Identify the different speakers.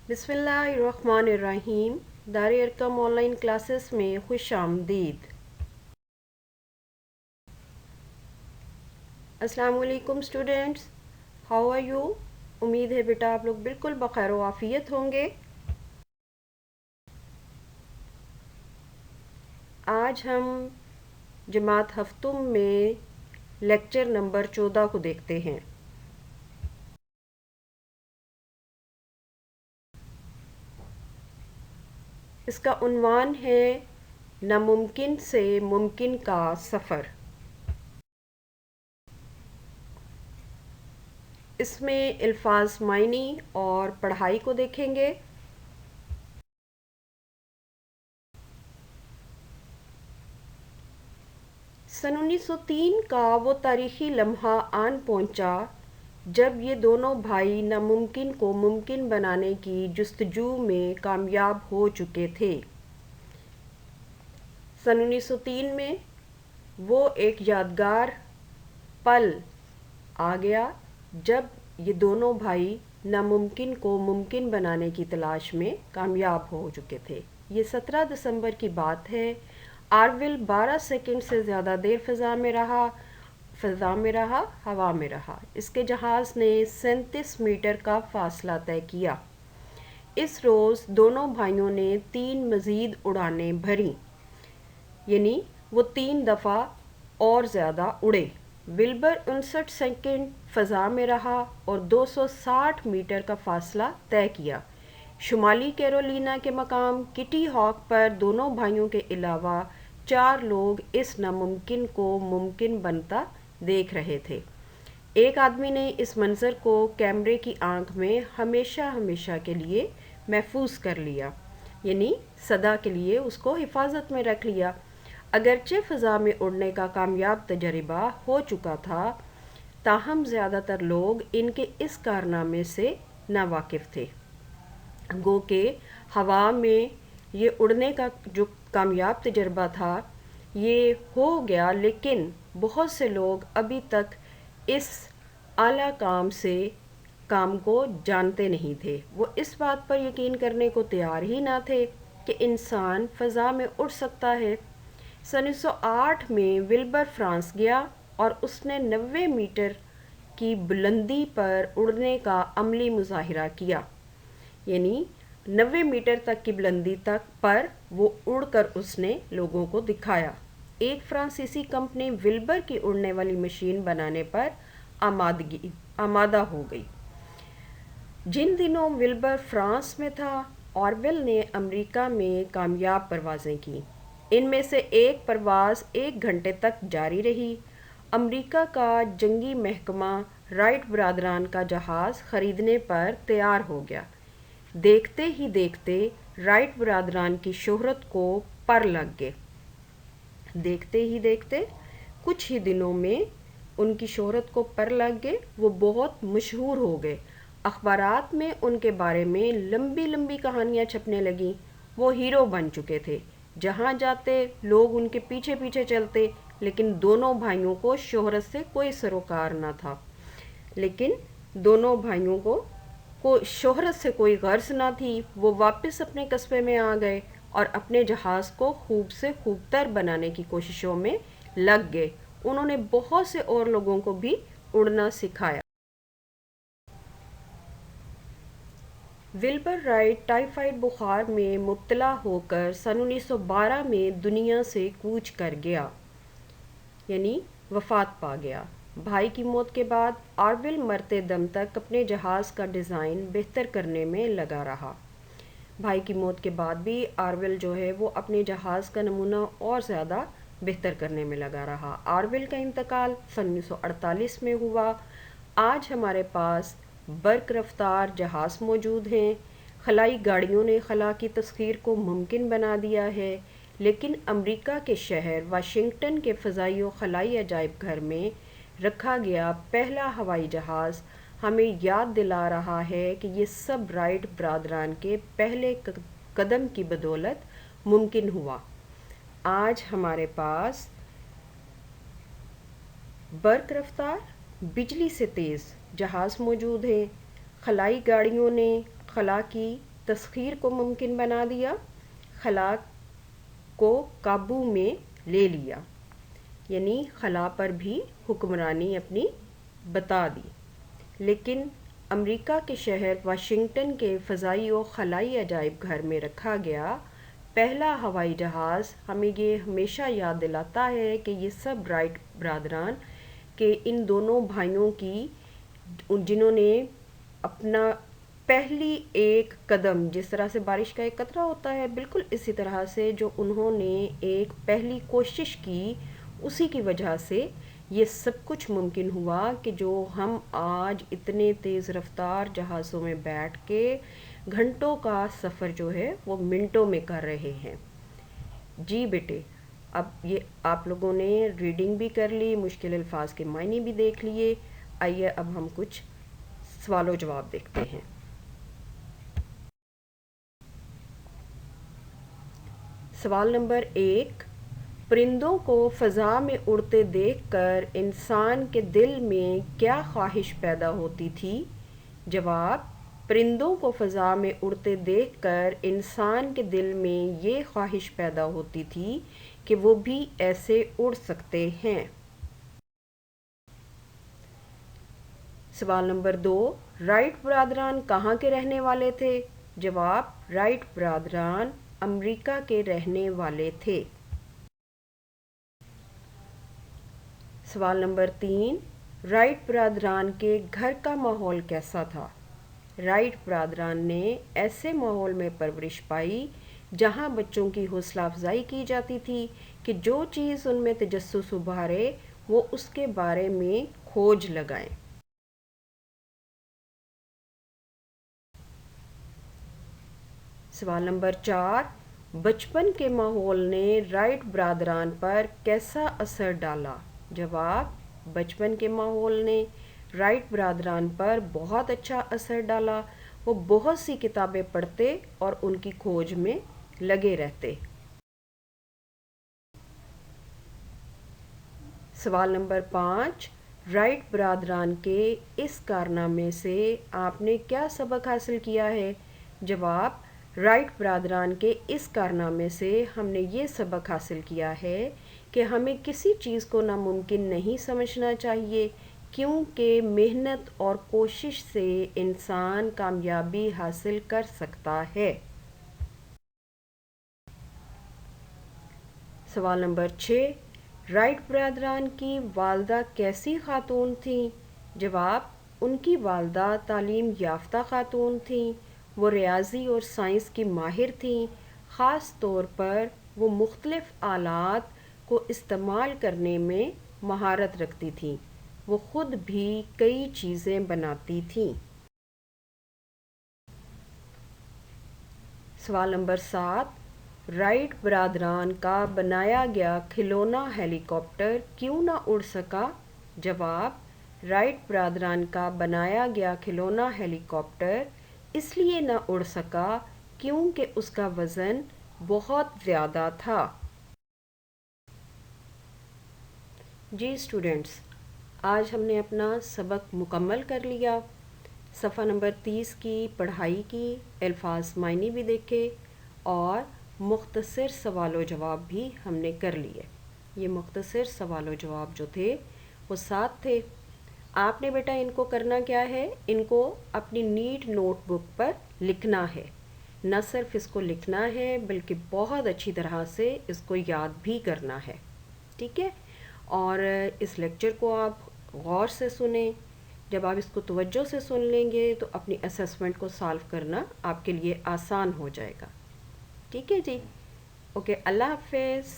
Speaker 1: بسم اللہ الرحمن الرحیم۔ دار ارقم آن لائن کلاسز میں خوش آمدید۔ السلام علیکم اسٹوڈینٹس، ہاؤ آر یو؟ امید ہے بیٹا آپ لوگ بالکل بخیر و عافیت ہوں گے۔ آج ہم جماعت ہفتم میں لیکچر نمبر 14 کو دیکھتے ہیں۔ اس کا عنوان ہے ناممکن سے ممکن کا سفر۔ اس میں الفاظ معنی اور پڑھائی کو دیکھیں گے۔ سن 1903 کا وہ تاریخی لمحہ آن پہنچا جب یہ دونوں بھائی ناممکن کو ممکن بنانے کی جستجو میں کامیاب ہو چکے تھے۔ سن 1903 میں وہ ایک یادگار پل آ گیا جب یہ دونوں بھائی ناممکن کو ممکن بنانے کی تلاش میں کامیاب ہو چکے تھے۔ یہ 17 دسمبر کی بات ہے۔ آرول 12 سیکنڈ سے زیادہ دیر فضا میں رہا، ہوا میں رہا۔ اس کے جہاز نے 37 میٹر کا فاصلہ طے کیا۔ اس روز دونوں بھائیوں نے 3 مزید اڑانیں بھریں، یعنی وہ 3 دفعہ اور زیادہ اڑے۔ ولبر 59 سیکنڈ فضا میں رہا اور 260 میٹر کا فاصلہ طے کیا۔ شمالی کیرولینا کے مقام کٹی ہاک پر دونوں بھائیوں کے علاوہ 4 لوگ اس ناممکن کو ممکن بنتا دیکھ رہے تھے۔ ایک آدمی نے اس منظر کو کیمرے کی آنکھ میں ہمیشہ کے لیے محفوظ کر لیا، یعنی سدا کے لیے اس کو حفاظت میں رکھ لیا۔ اگرچہ فضا میں اڑنے کا کامیاب تجربہ ہو چکا تھا، تاہم زیادہ تر لوگ ان کے اس کارنامے سے ناواقف تھے۔ گو کہ ہوا میں یہ اڑنے کا جو کامیاب تجربہ تھا یہ ہو گیا، لیکن بہت سے لوگ ابھی تک اس اعلیٰ کام کو جانتے نہیں تھے۔ وہ اس بات پر یقین کرنے کو تیار ہی نہ تھے کہ انسان فضا میں اڑ سکتا ہے۔ سن 1908 میں ولبر فرانس گیا اور اس نے 90 میٹر کی بلندی پر اڑنے کا عملی مظاہرہ کیا، یعنی 90 میٹر تک کی بلندی پر وہ اڑ کر اس نے لوگوں کو دکھایا۔ ایک فرانسیسی کمپنی ولبر کی اڑنے والی مشین بنانے پر آمادہ ہو گئی۔ جن دنوں ولبر فرانس میں تھا، آرول نے امریکہ میں کامیاب پروازیں کی۔ ان میں سے ایک پرواز 1 گھنٹے تک جاری رہی۔ امریکہ کا جنگی محکمہ رائٹ برادران کا جہاز خریدنے پر تیار ہو گیا۔ دیکھتے ہی دیکھتے رائٹ برادران کی شہرت کو پر لگ گئے۔ دیکھتے ہی دیکھتے کچھ ہی دنوں میں ان کی شہرت کو پر لگ گئے، وہ بہت مشہور ہو گئے۔ اخبارات میں ان کے بارے میں لمبی لمبی کہانیاں چھپنے لگیں۔ وہ ہیرو بن چکے تھے، جہاں جاتے لوگ ان کے پیچھے پیچھے چلتے۔ لیکن دونوں بھائیوں کو شہرت سے کوئی سروکار نہ تھا، لیکن دونوں بھائیوں کو شہرت سے کوئی غرض نہ تھی۔ وہ واپس اپنے قصبے میں آ گئے اور اپنے جہاز کو خوب سے خوب تر بنانے کی کوششوں میں لگ گئے۔ انہوں نے بہت سے اور لوگوں کو بھی اڑنا سکھایا۔ ولبر رائٹ ٹائیفائڈ بخار میں مبتلا ہو کر سن 1912 میں دنیا سے کوچ کر گیا، یعنی وفات پا گیا۔ بھائی کی موت کے بعد آرول مرتے دم تک اپنے جہاز کا ڈیزائن بہتر کرنے میں لگا رہا۔ بھائی کی موت کے بعد بھی آرول جو ہے وہ اپنے جہاز کا نمونہ اور زیادہ بہتر کرنے میں لگا رہا۔ آرول کا انتقال سن 1948 میں ہوا۔ آج ہمارے پاس برق رفتار جہاز موجود ہیں۔ خلائی گاڑیوں نے خلا کی تسخیر کو ممکن بنا دیا ہے، لیکن امریکہ کے شہر واشنگٹن کے فضائی و خلائی عجائب گھر میں رکھا گیا پہلا ہوائی جہاز ہمیں یاد دلا رہا ہے کہ یہ سب رائٹ برادران کے پہلے قدم کی بدولت ممکن ہوا۔ آج ہمارے پاس برق رفتار، بجلی سے تیز جہاز موجود ہیں۔ خلائی گاڑیوں نے خلا کی تسخیر کو ممکن بنا دیا، خلا کو قابو میں لے لیا، یعنی خلا پر بھی حکمرانی اپنی بتا دی۔ لیکن امریکہ کے شہر واشنگٹن کے فضائی و خلائی عجائب گھر میں رکھا گیا پہلا ہوائی جہاز ہمیں یہ ہمیشہ یاد دلاتا ہے کہ یہ سب رائٹ برادران کہ ان دونوں بھائیوں کی، جنہوں نے اپنا پہلی ایک قدم، جس طرح سے بارش کا ایک قطرہ ہوتا ہے، بالکل اسی طرح سے جو انہوں نے ایک پہلی کوشش کی، اسی کی وجہ سے یہ سب کچھ ممکن ہوا کہ جو ہم آج اتنے تیز رفتار جہازوں میں بیٹھ کے گھنٹوں کا سفر جو ہے وہ منٹوں میں کر رہے ہیں۔ جی بیٹے، اب یہ آپ لوگوں نے ریڈنگ بھی کر لی، مشکل الفاظ کے معنی بھی دیکھ لیے، آئیے اب ہم کچھ سوال و جواب دیکھتے ہیں۔ سوال نمبر 1، پرندوں کو فضا میں اڑتے دیکھ کر انسان کے دل میں کیا خواہش پیدا ہوتی تھی؟ جواب، پرندوں کو فضا میں اڑتے دیکھ کر انسان کے دل میں یہ خواہش پیدا ہوتی تھی کہ وہ بھی ایسے اڑ سکتے ہیں۔ سوال نمبر 2، رائٹ برادران کہاں کے رہنے والے تھے؟ جواب، رائٹ برادران امریکہ کے رہنے والے تھے۔ سوال نمبر 3، رائٹ برادران کے گھر کا ماحول کیسا تھا؟ رائٹ برادران نے ایسے ماحول میں پرورش پائی جہاں بچوں کی حوصلہ افزائی کی جاتی تھی کہ جو چیز ان میں تجسس ابھارے وہ اس کے بارے میں کھوج لگائیں۔ سوال نمبر 4، بچپن کے ماحول نے رائٹ برادران پر کیسا اثر ڈالا؟ جواب، بچپن کے ماحول نے رائٹ برادران پر بہت اچھا اثر ڈالا، وہ بہت سی کتابیں پڑھتے اور ان کی کھوج میں لگے رہتے۔ سوال نمبر 5، رائٹ برادران کے اس کارنامے سے آپ نے کیا سبق حاصل کیا ہے؟ جواب، رائٹ برادران کے اس کارنامے سے ہم نے یہ سبق حاصل کیا ہے کہ ہمیں کسی چیز کو ناممکن نہیں سمجھنا چاہیے، کیونکہ محنت اور کوشش سے انسان کامیابی حاصل کر سکتا ہے۔ سوال نمبر 6، رائٹ برادران کی والدہ کیسی خاتون تھیں؟ جواب، ان کی والدہ تعلیم یافتہ خاتون تھیں، وہ ریاضی اور سائنس کی ماہر تھیں، خاص طور پر وہ مختلف آلات کو استعمال کرنے میں مہارت رکھتی تھیں، وہ خود بھی کئی چیزیں بناتی تھیں۔ سوال نمبر 7، رائٹ برادران کا بنایا گیا کھلونا ہیلی کاپٹر کیوں نہ اڑ سکا؟ جواب، رائٹ برادران کا بنایا گیا کھلونا ہیلی کاپٹر اس لیے نہ اڑ سکا کیونکہ اس کا وزن بہت زیادہ تھا۔ جی اسٹوڈنٹس، آج ہم نے اپنا سبق مکمل کر لیا، صفحہ نمبر 30 کی پڑھائی کی، الفاظ معنی بھی دیکھے اور مختصر سوال و جواب بھی ہم نے کر لیے۔ یہ مختصر سوال و جواب جو تھے وہ 7 تھے۔ آپ نے بیٹا ان کو کرنا کیا ہے، ان کو اپنی نیٹ نوٹ بک پر لکھنا ہے، نہ صرف اس کو لکھنا ہے بلکہ بہت اچھی طرح سے اس کو یاد بھی کرنا ہے، ٹھیک ہے؟ اور اس لیکچر کو آپ غور سے سنیں، جب آپ اس کو توجہ سے سن لیں گے تو اپنی اسسمنٹ کو سالو کرنا آپ کے لیے آسان ہو جائے گا، ٹھیک ہے جی؟ اوکے، اللہ حافظ۔